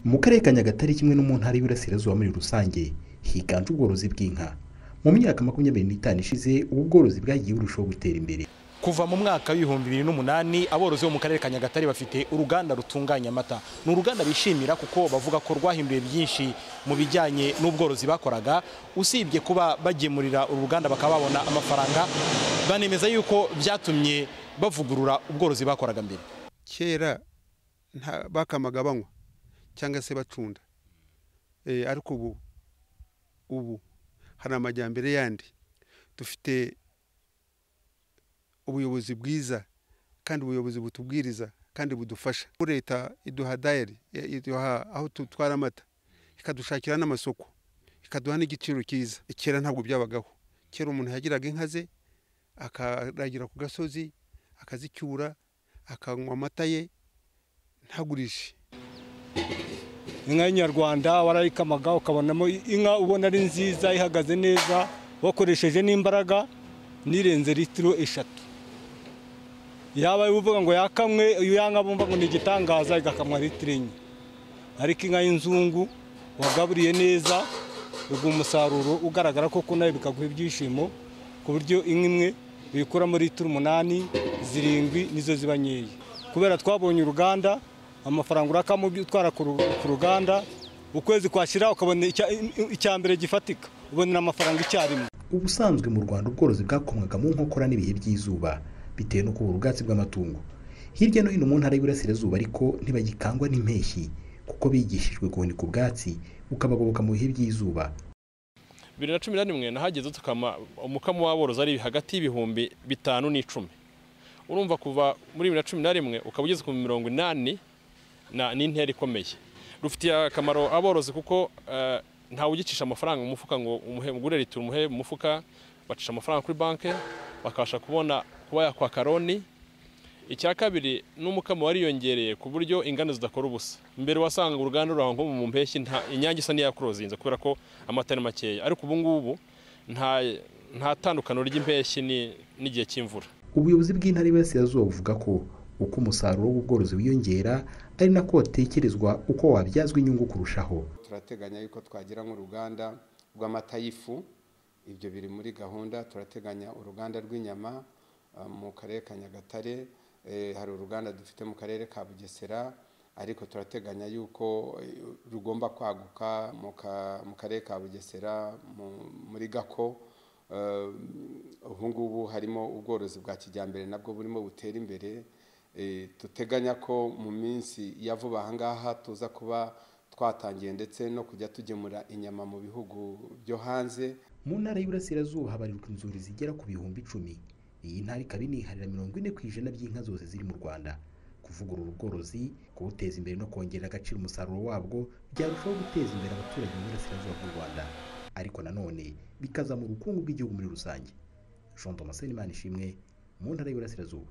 Mu karere ka Nyagatare kimwe no mu ntara y'Iburasirazuba muri rusange higanje ubworozi bw'inka. Mu myaka 25 ishize ubu bworozi bwagiye burushaho gutera imbere. Kuva mu mwaka w'ibihumbi 2008 aborozi bo mu karere ka Nyagatare bafite uruganda rutunganya amata. Ni uruganda bishimira kuko bavuga ko rwahinduye byinshi mu bijyanye n'ubworozi bakoraga, usibye kuba bagemurira uruganda bakaba babona amafaranga. Banemeza yuko byatumye bavugurura ubworozi bakoraga mbere. Kera bakamaga banywa cyangwa se bacunda, ariko ubu hari amajyambere yandi. Dufite ubuyobozi bwiza kandi ubuyobozi butubwiriza kandi budufasha. Leta iduha dayari, iduha aho tutwara amata, ikadushakira n'amasoko, ikaduha n'igiciro cyiza. Kera ntabwo byabagaho. Kera umuntu yagiraga inka ze akaragira ku gasozi, akazicyura, akanywa amata ye ntagurishe. Inka y'Inyarwanda warayikamaga ukabonamo inka ubona ari nziza ihagaze neza, wakoresheje n'imbaraga nirenze litiro 3. Yaba uvuga ngo yakamwe iyo yanka bumva ngo ni igitangaza igakamwa litiro 4. Ariko inka y'inzungu wagaburiye neza ubwo umusaruro ugaragara ko nayo bikaguha ibyishimo, ku buryo inka imwe bikura muri litiro 8, 7 nizo ziba nkeya. Kubera twabonye uruganda, amafaranga urakamo utwara ku ruganda, ukwezi kwashira ukabona icyambere gifatika, ubonera amafaranga icyarimo. Ubusanzwe mu Rwanda ubworozi bwakomwaga mu nkokora n'ibihe by'izuba bitewe no kubura ubwatsi bw'amatungo. Hirya no hino mu ntara y'Iburasirazuba ariko ntibagikangwa n'impeshyi kuko bigishijwe guhunika ubwatsi bukabagoboka mu bihe by'izuba. 2011 nahageze tukama umukamo w'aborozi ari hagati y'ibihumbi 5 n'10. Urumva kuva muri 2011 ukabugeze ku 80 ni intera ikomeye. Rufitiye akamaro aborozi kuko nta ugicisha amafaranga mu mufuka ngo umugure litiro umuhe mu mufuka, bacisha amafaranga kuri banke bakasha kubona kuba yakwa karoni. Icya kabiri n'umukamo wariyongereye ku buryo ingano zidakora ubusa. Mbere wasanga uruganda rwaho nko mu mpeshyi nta inyange isa n'iyakurozinze kubera ko amata ni makeya, ariko ubu ngubu nta tandukano ry'impeshyi n'igihe cy'imvura. Ubuyobozi bw'intara y'Iburasirazuba buvuga ko uko umusaruro w'ubworozi wiyongera ari nako watekerezwa uko wabyazwa inyungu kurushaho. Turateganya yuko twagira nk'uruganda rw'amata y'ifu, ibyo biri muri gahunda. Turateganya uruganda rw'inyama mu karere ka Nyagatare, hari uruganda dufite mu karere ka Bugesera, ariko turateganya yuko rugomba kwaguka mu karere ka Bugesera muri Gako. Ubu ngubu harimo ubworozi bwa kijyambere nabwo burimo butera imbere. Tuteganya ko mu minsi ya vuba aha ngaha tuza kuba twatangiye ndetse no kujya tugemura inyama mu bihugu byo hanze. Mu ntara y'Iburasirazuba habarirwa inzuri zigera ku bihumbi 10. Iyi ntara ikaba iniharira 40% by'inka zose ziri mu Rwanda. Kuvugurura ubworozi, kuwuteza imbere no kongera agaciro umusaruro wabwo byarushaho guteza imbere abaturage mu Burasirazuba bw'u Rwanda, ariko nanone bikazamura ubukungu bw'igihugu muri rusange. Jean Thomas Manishimwe, mu ntara y'Iburasirazuba.